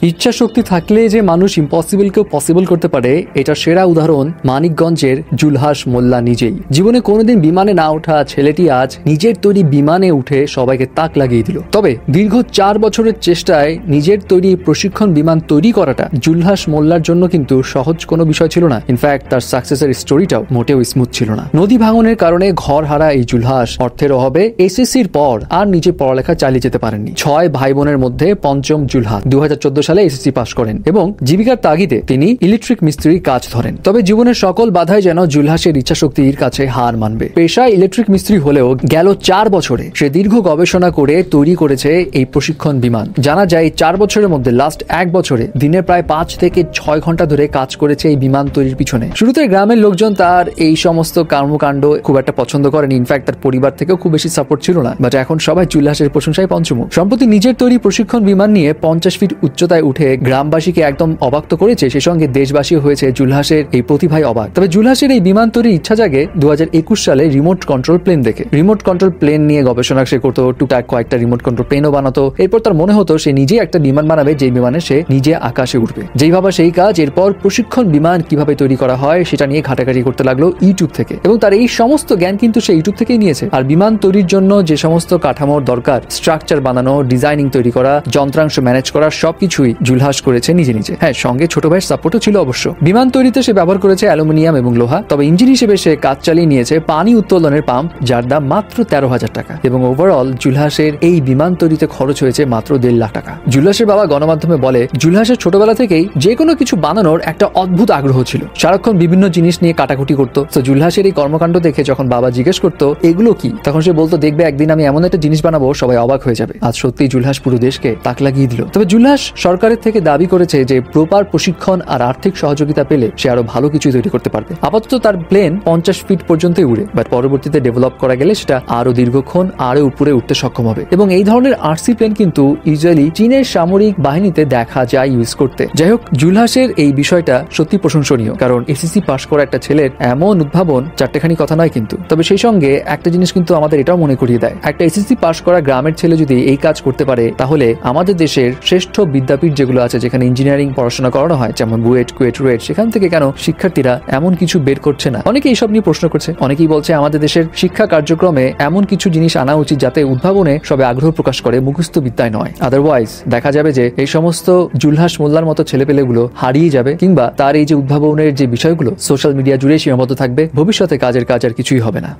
ইচ্ছা শক্তি থাকলে যে মানুষ ইম্পসিবলকেও পসিবল করতে পারে, এটা সেরা উদাহরণ মানিকগঞ্জের জুলহাস মোল্লা নিজেই। জীবনে কোনোদিন বিমানে না ওঠা ছেলেটি আজ নিজের তৈরি বিমানে উঠে সবাইকে তাক লাগিয়ে দিল। তবে দীর্ঘ 4 বছরের চেষ্টায় নিজের তৈরি প্রশিক্ষণ বিমান তৈরি করাটা জুলহাস মোল্লার জন্য কিন্তু সহজ কোনো বিষয় ছিল না। ইনফ্যাক্ট তার সাকসেসের স্টোরিটাও মোটেও স্মুথ ছিল না। নদী ভাঙনের কারণে ঘর হারা এই জুলহাস অর্থের অভাবে এসএসসির পর আর নিজে পড়ালেখা চালিয়ে যেতে পারেননি। 6 ভাই বোনের মধ্যে পঞ্চম জুলহাস 2014 সালে এসএসসি পাশ করেন এবং জীবিকার তাগিদে তিনি ইলেকট্রিক মিস্ত্রির কাজ ধরেন। তবে জীবনের সকল বাধাই যেন জুলহাসের ইচ্ছাশক্তির কাছে হার মানবে। পেশায় ইলেকট্রিক মিস্ত্রি হলেও গেল 4 বছরে সে দীর্ঘ গবেষণা করে তৈরি করেছে এই প্রশিক্ষণ বিমান। জানা যায় 4 বছরের মধ্যে লাস্ট 1 বছরে দিনে প্রায় 5 থেকে 6 ঘন্টা ধরে কাজ করেছে এই বিমান তৈরির পিছনে। শুরুতে গ্রামের লোকজন তার এই সমস্ত কর্মকাণ্ড খুব একটা পছন্দ করেনি। ইনফ্যাক্ট তার পরিবার থেকেও খুব বেশি সাপোর্ট ছিল না। বাট এখন সবাই জুলহাসের প্রশংসায় পঞ্চমুখ। সম্প্রতি নিজের তৈরি প্রশিক্ষণ বিমান নিয়ে 50 ফিট উচ্চতায় উঠে গ্রামবাসীকে একদম অবাক তো করেছে, সে সঙ্গে দেশবাসী হয়েছে জুলহাসের এই প্রতিভায় অবাক। তবে জুলহাসের এই বিমান তৈরির ইচ্ছা জাগে 2021 সালে রিমোট কন্ট্রোল প্লেন দেখে। রিমোট কন্ট্রোল প্লেন নিয়ে গবেষণা সে করতো, টুকটাক কয়েকটা রিমোট কন্ট্রোল প্লেনও বানাতো। এরপর তার মনে হতো সে নিজে একটা বিমান বানাবে, যে বিমানে সে নিজে আকাশে উঠবে। যেই ভাবা সেই কাজ। এরপর প্রশিক্ষণ বিমান কিভাবে তৈরি করা হয় সেটা নিয়ে ঘাটাঘাটি করতে লাগলো ইউটিউব থেকে, এবং তার এই সমস্ত জ্ঞান কিন্তু সে ইউটিউব থেকেই নিয়েছে। আর বিমান তৈরির জন্য যে সমস্ত কাঠামোর দরকার, স্ট্রাকচার বানানো, ডিজাইনিং তৈরি করা, যন্ত্রাংশ ম্যানেজ করা, সবকিছুই জুলহাস করেছে নিজে নিজে। হ্যাঁ, সঙ্গে ছোট ভাইয়ের সাপোর্টও ছিল অবশ্য। বিমান তৈরিতে সে ব্যবহার করেছে অ্যালুমিনিয়াম এবং লোহা। তবে ইঞ্জিন হিসেবে সে কাজ চালিয়ে নিয়েছে পানি উত্তোলনের পাম্প, যার দাম মাত্র 13,000 টাকা। এবং ওভারঅল জুলহাসের এই বিমান তৈরিতে খরচ হয়েছে মাত্র 1.5 লাখ টাকা। জুলহাসের বাবা গণমাধ্যমে বলে, জুলহাসের ছোটবেলা থেকেই যে কোনো কিছু বানানোর একটা অদ্ভুত আগ্রহ ছিল। সারাক্ষণ বিভিন্ন জিনিস নিয়ে কাটাকুটি করতো। তো জুলহাসের এই কর্মকাণ্ড দেখে যখন বাবা জিজ্ঞেস করতো এগুলো কি, তখন সে বলতো, দেখবে একদিন আমি এমন একটা জিনিস বানাবো সবাই অবাক হয়ে যাবে। আজ সত্যি জুলহাস পুরো দেশকে তাক লাগিয়ে দিল। তবে জুলহাস সরকারের থেকে দাবি করেছে যে প্রপার প্রশিক্ষণ আর আর্থিক সহযোগিতা পেলে সে আরো ভালো কিছু তৈরি করতে পারবে। আপাতত তার প্লেন 50 ফিট পর্যন্তই উড়ে, বাট পরবর্তীতে ডেভেলপ করা গেলে সেটা আরো দীর্ঘক্ষণ আরো উপরে উঠতে সক্ষম হবে। এবং এই ধরনের আরসি প্লেন কিন্তু ইউজুয়ালি চীনের সামরিক বাহিনীতে দেখা যায় ইউজ করতে। যাই হোক, জুলহাসের এই বিষয়টা সত্যি প্রশংসনীয়, কারণ এসএসসি পাশ করা একটা ছেলের এমন উদ্ভাবন চারটেখানি কথা নয় কিন্তু। তবে সেই সঙ্গে একটা জিনিস কিন্তু আমাদের এটাও মনে করিয়ে দেয়, একটা এসএসসি পাশ করা গ্রামের ছেলে যদি এই কাজ করতে পারে, তাহলে আমাদের দেশের শ্রেষ্ঠ বিদ্যাপীঠ যেগুলো আছে, যেখানে ইঞ্জিনিয়ারিং পড়াশোনা করানো হয়, যেমন বুয়েট, কুয়েট, রুয়েট, সেখান থেকে কেন শিক্ষার্থীরা এমন কিছু বের করছে না? অনেকে এইসব নিয়ে প্রশ্ন করছে। অনেকেই বলছে আমাদের দেশের শিক্ষা কার্যক্রমে এমন কিছু জিনিস আনা উচিত যাতে উদ্ভাবনে সবে আগ্রহ প্রকাশ করে, মুখস্থ বিদ্যায় নয়। আদারওয়াইজ দেখা যাবে যে এই সমস্ত জুলহাস মোল্লার মতো ছেলেপেলেগুলো হারিয়ে যাবে, কিংবা তার এই যে উদ্ভাবনের যে বিষয়গুলো সোশ্যাল মিডিয়া জুড়ে সীমাবদ্ধ থাকবে। ভবিষ্যতে কাজের কাজ আর কিছুই হবে না।